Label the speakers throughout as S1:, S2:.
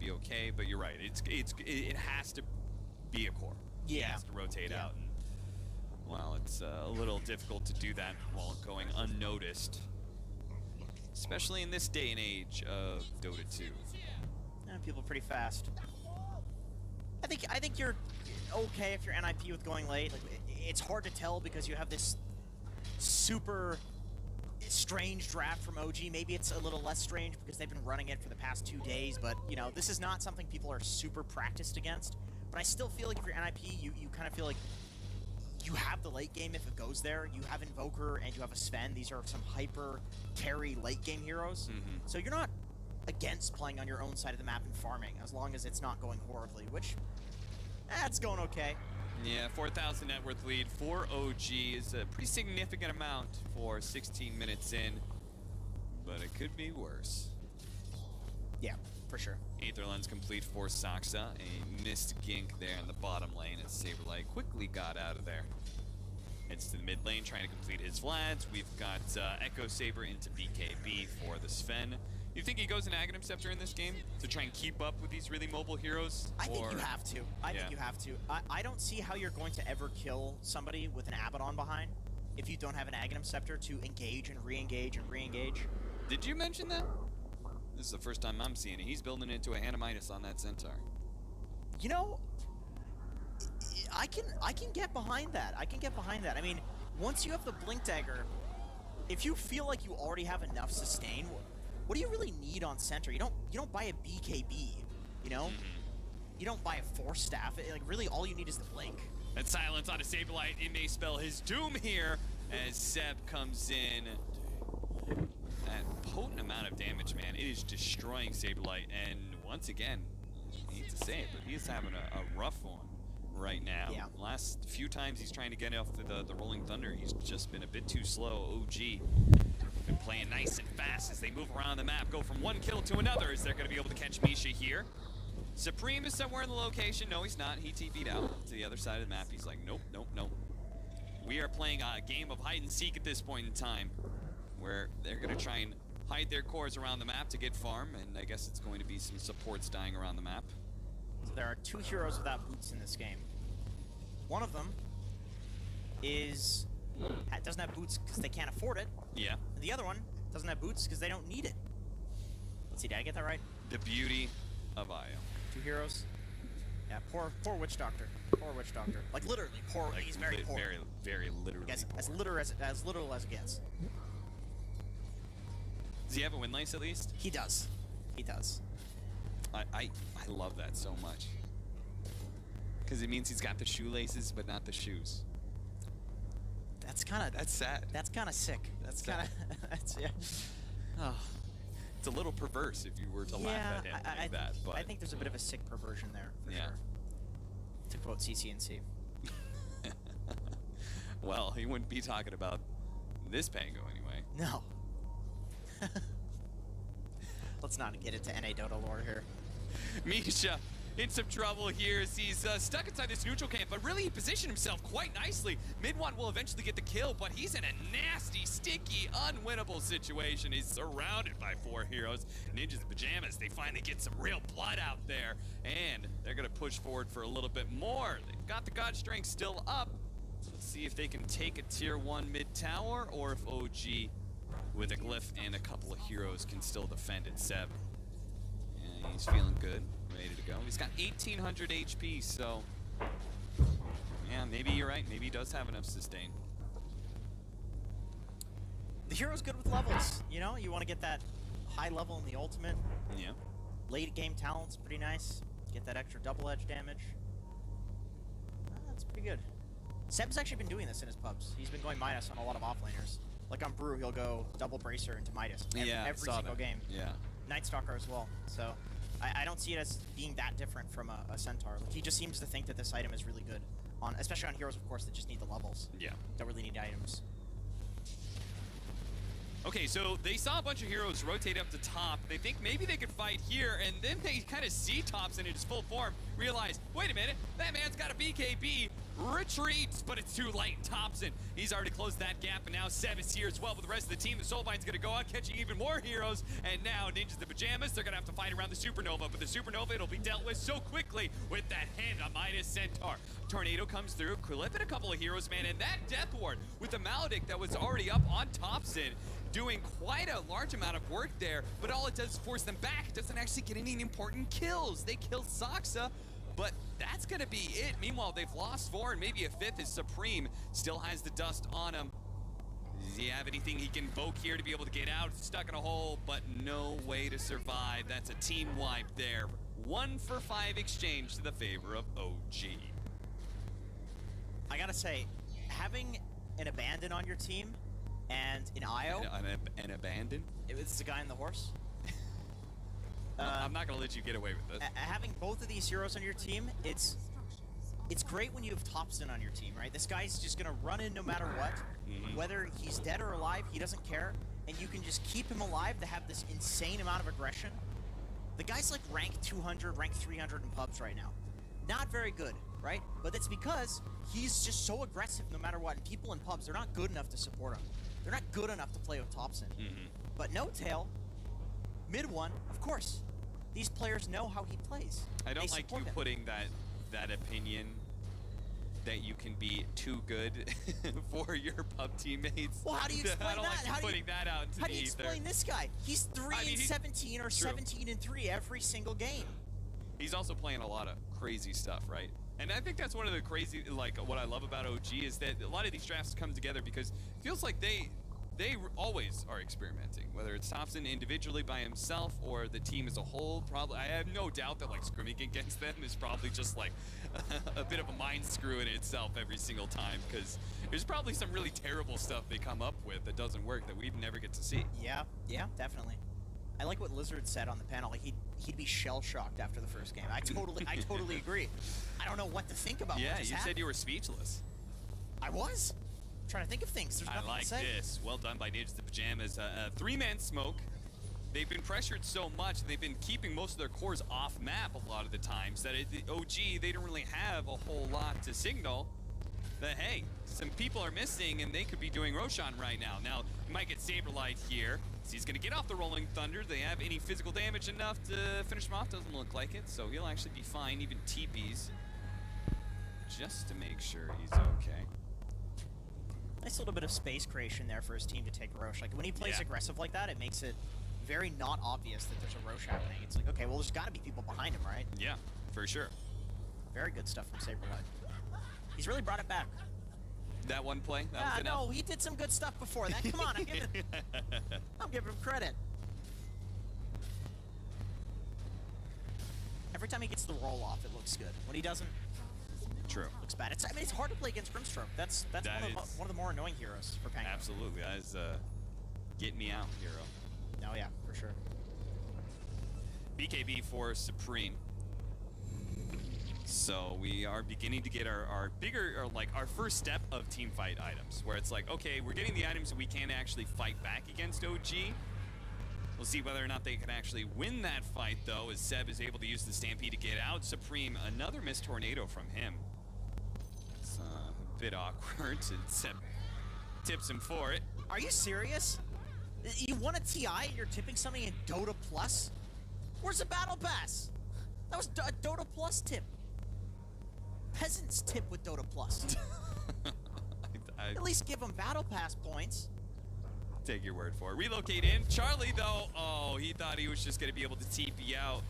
S1: be okay, but you're right. It has to be a core.
S2: Yeah.
S1: It has to rotate out. And, well, it's a little difficult to do that while going unnoticed, especially in this day and age of Dota 2.
S2: And people pretty fast. I think you're okay if you're NIP with going late. Like, it's hard to tell because you have this super strange draft from OG. Maybe it's a little less strange because they've been running it for the past 2 days, but you know, this is not something people are super practiced against. But I still feel like if you're NIP, you kind of feel like you have the late game if it goes there. You have Invoker and you have a Sven. These are some hyper carry late game heroes. So you're not against playing on your own side of the map and farming as long as it's not going horribly, which it's going okay.
S1: Yeah, 4,000 net worth lead for OG is a pretty significant amount for 16 minutes in, but it could be worse.
S2: Yeah, for sure.
S1: Aether Lens complete for Saksa, a missed gank there in the bottom lane as Saberlight quickly got out of there. Heads to the mid lane trying to complete his Vlads. We've got Echo Saber into BKB for the Sven. You think he goes an Aghanim Scepter in this game to try and keep up with these really mobile heroes?
S2: I think you have to. I think you have to. I don't see how you're going to ever kill somebody with an Abaddon behind if you don't have an Aghanim Scepter to engage and re-engage and re-engage.
S1: Did you mention that? This is the first time I'm seeing it. He's building into a Hanamitis on that Centaur.
S2: You know, I can get behind that. I can get behind that. I mean, once you have the Blink Dagger, if you feel like you already have enough sustain, what do you really need on center? You don't buy a BKB, you know? You don't buy a Force Staff. Like, really, all you need is the Blink.
S1: That silence on a Saberlight, it may spell his doom here as Seb comes in. That potent amount of damage, man. It is destroying Saberlight, and once again, I hate to say it, but he's having a rough one right now.
S2: Yeah.
S1: Last few times he's trying to get off the Rolling Thunder, he's just been a bit too slow. OG been playing nice and fast as they move around the map, go from one kill to another. Is they're going to be able to catch Misha here? Supreme is somewhere in the location. No, he's not. He TP'd out to the other side of the map. He's like, nope, nope, nope. We are playing a game of hide and seek at this point in time, where they're going to try and hide their cores around the map to get farm, and I guess it's going to be some supports dying around the map.
S2: So there are 2 heroes without boots in this game. One of them doesn't have boots because they can't afford it.
S1: Yeah.
S2: And the other one doesn't have boots because they don't need it. Let's see, did I get that right?
S1: The beauty of Io.
S2: 2 heroes. Yeah, poor Witch Doctor. Poor Witch Doctor. Like literally poor. Like, he's very poor.
S1: Very literally.
S2: Yes, as little as it gets.
S1: Does he have a win lace at least?
S2: He does. He does.
S1: I love that so much. Because it means he's got the shoelaces, but not the shoes.
S2: That's
S1: sad.
S2: That's kind of sick. That's kind of yeah. Oh.
S1: It's a little perverse if you were to laugh at him like that. But
S2: I think there's a bit of a sick perversion there, for sure. To quote CCNC.
S1: Well, he wouldn't be talking about this Pango anyway.
S2: No. Let's not get into NA Dota lore here.
S1: Misha in some trouble here as he's stuck inside this neutral camp, but really he positioned himself quite nicely. Mid-1 will eventually get the kill, but he's in a nasty, sticky, unwinnable situation. He's surrounded by 4 heroes. Ninjas and Pajamas, they finally get some real blood out there, and they're going to push forward for a little bit more. They've got the God Strength still up. Let's see if they can take a tier 1 mid-tower, or if OG with a glyph and a couple of heroes can still defend it. Seb, yeah, he's feeling good. Ready to go. He's got 1,800 HP, so yeah, maybe you're right. Maybe he does have enough sustain.
S2: The hero's good with levels. You know, you want to get that high level in the ultimate.
S1: Yeah.
S2: Late game talent's pretty nice. Get that extra double edge damage. That's pretty good. Seb's actually been doing this in his pubs. He's been going Midas on a lot of offlaners. Like on Brew, he'll go double Bracer into Midas every single game.
S1: Yeah.
S2: Night Stalker as well. So I don't see it as being that different from a Centaur. Like, he just seems to think that this item is really good, especially on heroes, of course, that just need the levels.
S1: Yeah.
S2: Don't really need items.
S1: Okay, so they saw a bunch of heroes rotate up to top. They think maybe they could fight here, and then they kind of see Thompson in his full form. realize, wait a minute, that man's got a BKB, retreats, but it's too late. Thompson, he's already closed that gap, and now Seb is here as well with the rest of the team. The Soulbine's gonna go out, catching even more heroes, and now Ninjas the Pajamas, they're gonna have to fight around the Supernova, but the Supernova, it'll be dealt with so quickly with that hand on Midas Centaur. Tornado comes through, clipping a couple of heroes, man, and that Death Ward with the Maledict that was already up on Thompson, doing quite a large amount of work there, but all it does is force them back. It doesn't actually get any important kills. They killed Saksa, but that's gonna be it. Meanwhile, they've lost 4, and maybe a 5th is Supreme. Still has the dust on him. Does he have anything he can invoke here to be able to get out? Stuck in a hole, but no way to survive. That's a team wipe there. 1 for 5 exchange to the favor of OG.
S2: I gotta say, having an Abandon on your team and an IO...
S1: An Abandon?
S2: It's the guy in the horse.
S1: I'm not gonna let you get away with this.
S2: Having both of these heroes on your team, it's great when you have Thompson on your team, right? This guy's just gonna run in no matter what. Whether he's dead or alive, he doesn't care. And you can just keep him alive to have this insane amount of aggression. The guy's like rank 200, rank 300 in pubs right now. Not very good, right? But it's because he's just so aggressive no matter what. And people in pubs, they're not good enough to support him. They're not good enough to play with Thompson. But No Tail, mid one, of course. These players know how he plays.
S1: I don't like you putting that opinion that you can be too good for your pub teammates.
S2: Well, how do you explain
S1: I don't
S2: that?
S1: like you putting that out into
S2: How do you explain this guy? He's 3-17 or 17-3 every single game.
S1: He's also playing a lot of crazy stuff, right? And I think that's one of the crazy, like, what I love about OG is that a lot of these drafts come together because it feels like they always are experimenting, whether it's Thompson individually by himself or the team as a whole. Probably, I have no doubt that like scrimming against them is probably just like a bit of a mind screw in itself every single time, because there's probably some really terrible stuff they come up with that doesn't work that we'd never get to see.
S2: Yeah, definitely. I like what Lizard said on the panel. Like he'd be shell shocked after the first game. I totally agree. I don't know what to think about.
S1: Yeah,
S2: what just
S1: you
S2: happened.
S1: said you were speechless.
S2: I was trying to think of things. There's nothing to say.
S1: I like this. Well done by Ninjas the Pajamas. 3-man smoke. They've been pressured so much, they've been keeping most of their cores off map a lot of the times, that the OG, they don't really have a whole lot to signal that, hey, some people are missing and they could be doing Roshan right now. Now, you might get Saberlight here. So he's going to get off the Rolling Thunder. Do they have any physical damage enough to finish him off? Doesn't look like it, so he'll actually be fine. Even TPs, just to make sure he's okay.
S2: Nice little bit of space creation there for his team to take Rosh. Like, when he plays aggressive like that, it makes it very not obvious that there's a Rosh happening. It's like, okay, well, there's got to be people behind him, right?
S1: Yeah, for sure.
S2: Very good stuff from Saberlight. He's really brought it back.
S1: That one play? That was enough?
S2: No, he did some good stuff before that. Come on, I'm giving him credit. Every time he gets the roll off, it looks good. When he doesn't,
S1: true.
S2: Looks bad. I mean, it's hard to play against Grimstroke. That's one of the more annoying heroes for Penguin.
S1: Absolutely, that is get me out hero.
S2: Oh yeah, for sure.
S1: BKB for Supreme. So we are beginning to get our bigger, or like our first step of team fight items, where it's like, okay, we're getting the items that we can actually fight back against OG. We'll see whether or not they can actually win that fight, though, as Seb is able to use the Stampede to get out. Supreme, another missed tornado from him. It's a bit awkward, and Seb tips him for it.
S2: Are you serious? You won a TI and you're tipping something in Dota Plus? Where's the Battle Pass? That was a Dota Plus tip. Peasants tip with Dota Plus. At least give them Battle Pass points.
S1: Take your word for it. Relocate in. Charlie, though, oh, he thought he was just going to be able to TP out.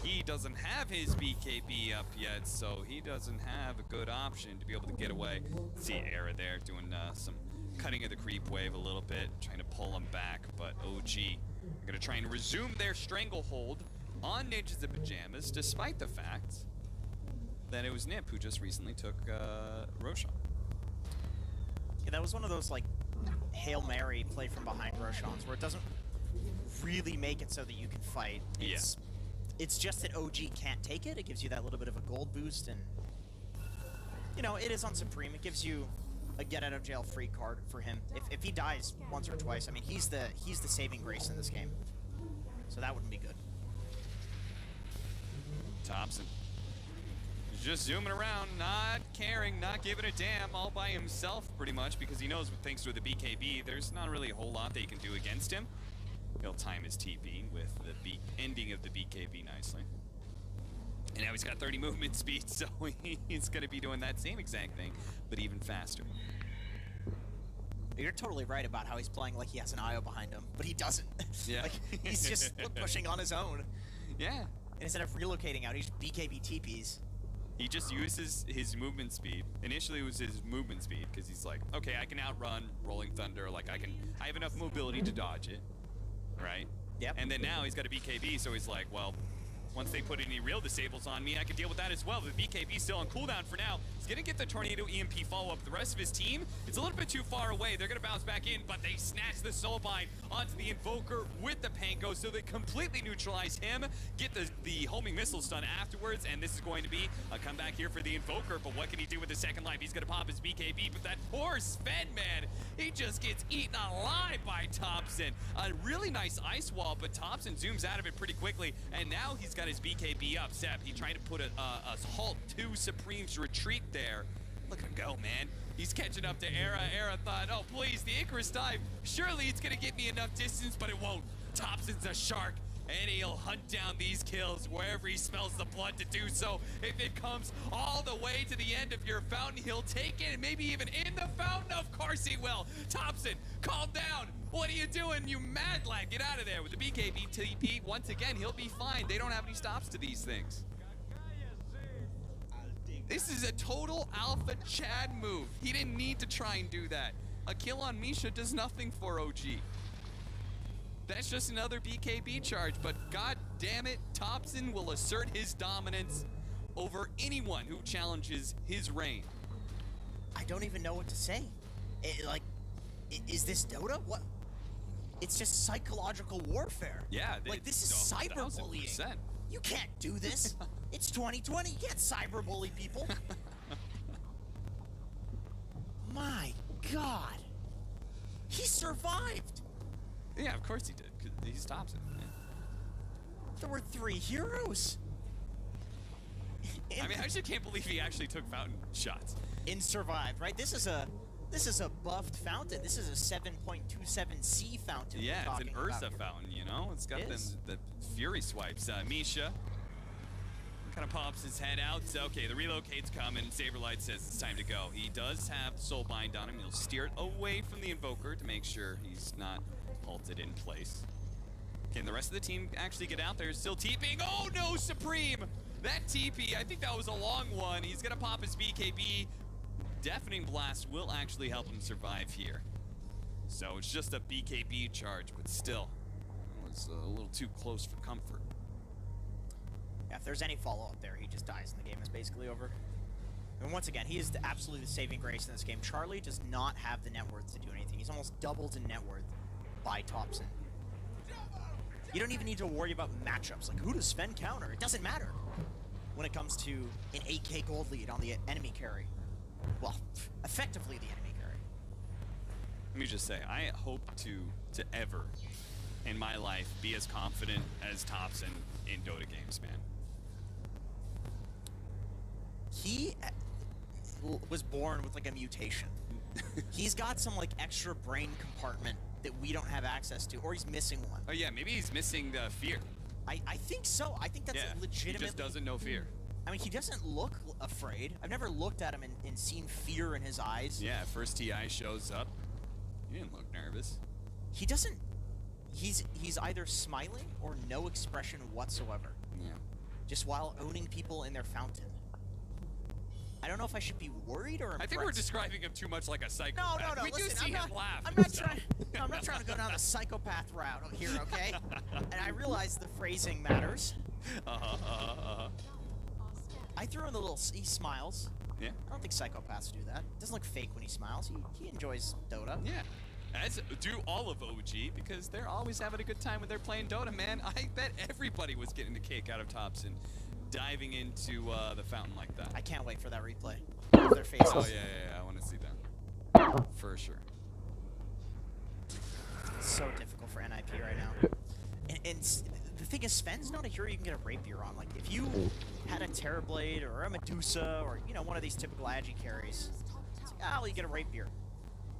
S1: He doesn't have his BKB up yet, so he doesn't have a good option to be able to get away. See Era there doing some cutting of the creep wave a little bit, trying to pull him back, but OG are going to try and resume their stranglehold on Ninjas in Pajamas, despite the fact that it was Nip who just recently took Roshan.
S2: Yeah, that was one of those, like, Hail Mary play from behind Roshans, where it doesn't really make it so that you can fight. It's just that OG can't take it. It gives you that little bit of a gold boost, and, you know, it is on Supreme. It gives you a get-out-of-jail-free card for him. If he dies once or twice, I mean, he's the saving grace in this game. So that wouldn't be good.
S1: Thompson just zooming around, not caring, not giving a damn, all by himself pretty much, because he knows thanks to the BKB, there's not really a whole lot they can do against him. He'll time his TP with the ending of the BKB nicely. And now he's got 30 movement speed, so he's going to be doing that same exact thing, but even faster.
S2: You're totally right about how he's playing like he has an IO behind him, but he doesn't.
S1: Yeah.
S2: Like, he's just pushing on his own.
S1: Yeah.
S2: And instead of relocating out, he just BKB TPs.
S1: He just uses his movement speed. Initially it was his movement speed, because he's like, okay, I can outrun Rolling Thunder, like I have enough mobility to dodge it, right?
S2: Yep.
S1: And then now he's got a BKB, so he's like, well, once they put any real disables on me, I can deal with that as well. The BKB's still on cooldown for now. He's gonna get the Tornado EMP follow-up. The rest of his team, it's a little bit too far away. They're gonna bounce back in, but they snatch the Soulbind onto the Invoker with the Panko, so they completely neutralize him, get the homing missile stun afterwards, and this is going to be a comeback here for the Invoker, but what can he do with his second life? He's gonna pop his BKB, but that poor Sven, man, he just gets eaten alive by Thompson. A really nice ice wall, but Thompson zooms out of it pretty quickly, and now he's got his BKB up. Sep, he tried to put a halt to Supreme's retreat there. Look at him go, man. He's catching up to Era. Era thought, oh please, the Icarus dive. Surely it's gonna get me enough distance, but it won't. Thompson's a shark, and he'll hunt down these kills wherever he smells the blood to do so. If it comes all the way to the end of your fountain, he'll take it, and maybe even in the fountain. Of course he will. Thompson, calm down. What are you doing, you mad lad? Get out of there with the BKB TP. Once again, he'll be fine. They don't have any stops to these things. This is a total alpha Chad move. He didn't need to try and do that. A kill on Misha does nothing for OG. That's just another BKB charge, but god damn it, Thompson will assert his dominance over anyone who challenges his reign.
S2: I don't even know what to say. Is this Dota? What? It's just psychological warfare.
S1: Yeah,
S2: like this is cyberbullying.
S1: 1000%.
S2: You can't do this. It's 2020. You can't cyberbully people. My God, he survived.
S1: Yeah, of course he did, because he's Thompson. Yeah.
S2: There were 3 heroes.
S1: I mean, I actually can't believe he actually took fountain shots.
S2: And survived, right? This is a buffed fountain. This is a 7.27C fountain.
S1: Yeah, it's an Ursa fountain, you know? It's got the fury swipes. Misha kind of pops his head out. So, okay, the relocate's coming. Saberlight says it's time to go. He does have Soulbind on him. He'll steer it away from the Invoker to make sure he's not halted in place. Can the rest of the team actually get out there? Still TPing. Oh no, Supreme! That TP, I think that was a long one. He's gonna pop his BKB. Deafening Blast will actually help him survive here. So it's just a BKB charge, but still, it's a little too close for comfort.
S2: Yeah, if there's any follow-up there, he just dies and the game is basically over. And once again, he is absolutely the saving grace in this game. Charlie does not have the net worth to do anything. He's almost doubled in net worth by Thompson. You don't even need to worry about matchups. Like, who does Sven counter? It doesn't matter when it comes to an 8k gold lead on the enemy carry. Well, effectively the enemy carry.
S1: Let me just say, I hope to ever in my life be as confident as Thompson in Dota games, man.
S2: He was born with like a mutation. He's got some like extra brain compartment that we don't have access to, or he's missing one.
S1: Oh yeah, maybe he's missing the fear.
S2: I think so. I think that's legitimate.
S1: He just doesn't know fear.
S2: I mean, he doesn't look afraid. I've never looked at him and seen fear in his eyes.
S1: Yeah, first TI shows up. He didn't look nervous.
S2: He doesn't. He's either smiling or no expression whatsoever.
S1: Yeah.
S2: Just while owning people in their fountain. I don't know if I should be worried or impressed.
S1: I think we're describing him too much like a psychopath.
S2: No.
S1: We
S2: Listen,
S1: do see him laugh.
S2: I'm not trying. No, I'm not trying to go down the psychopath route here, okay? And I realize the phrasing matters. I threw in the little. He smiles.
S1: Yeah.
S2: I don't think psychopaths do that. It doesn't look fake when he smiles. He enjoys Dota.
S1: Yeah. As do all of OG, because they're always having a good time when they're playing Dota, man. I bet everybody was getting the cake out of Thompson diving into the fountain like that.
S2: I can't wait for that replay of their faces.
S1: Oh yeah, I want to see that. For sure.
S2: It's so difficult for NIP right now. And the thing is, Sven's not a hero you can get a rapier on. Like, if you had a Terrorblade or a Medusa or, you know, one of these typical Agi carries, it's like, well, you get a rapier.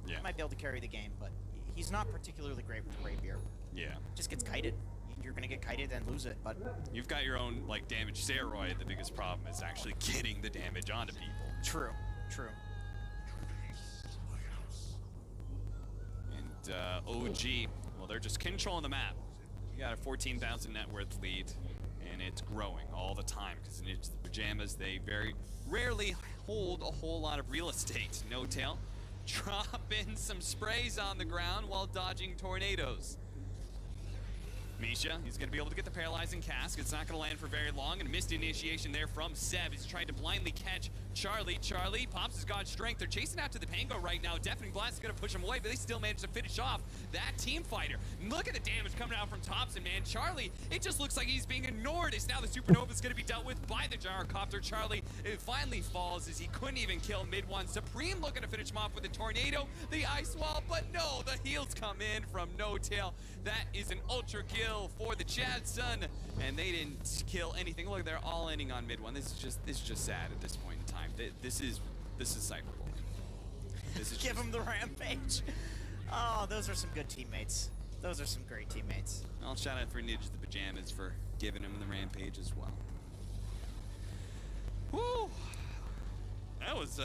S1: Yeah.
S2: He might be able to carry the game, but he's not particularly great with the rapier.
S1: Yeah.
S2: Just gets kited. You're gonna get kited and lose it, but...
S1: You've got your own, like, damage steroid. The biggest problem is actually getting the damage onto people.
S2: True. True.
S1: And OG, well, they're just controlling the map. You got a 14,000 net worth lead, and it's growing all the time because it's the Pajamas. They very rarely hold a whole lot of real estate. No Tail dropping some sprays on the ground while dodging tornadoes. Misha, he's going to be able to get the paralyzing cask. It's not going to land for very long, and a missed initiation there from Seb. He's trying to blindly catch Charlie. Charlie pops his god strength. They're chasing after the Pango right now. Deafening Blast is going to push him away, but they still manage to finish off that team fighter. Look at the damage coming out from Thompson, man. Charlie, it just looks like he's being ignored. It's now the Supernova is going to be dealt with by the Gyrocopter. Charlie, it finally falls as he couldn't even kill mid one. Supreme looking to finish him off with a tornado, the ice wall, but no, the heals come in from No Tail. That is an ultra kill for the Chad Sun, and they didn't kill anything. Look, they're all ending on mid one. This is just sad at this point in time. This is cyberbullying. This is
S2: Give him the rampage. Oh, those are some good teammates. Those are some great teammates.
S1: I'll shout out for Ninja the Pajamas for giving him the rampage as well. Woo! That was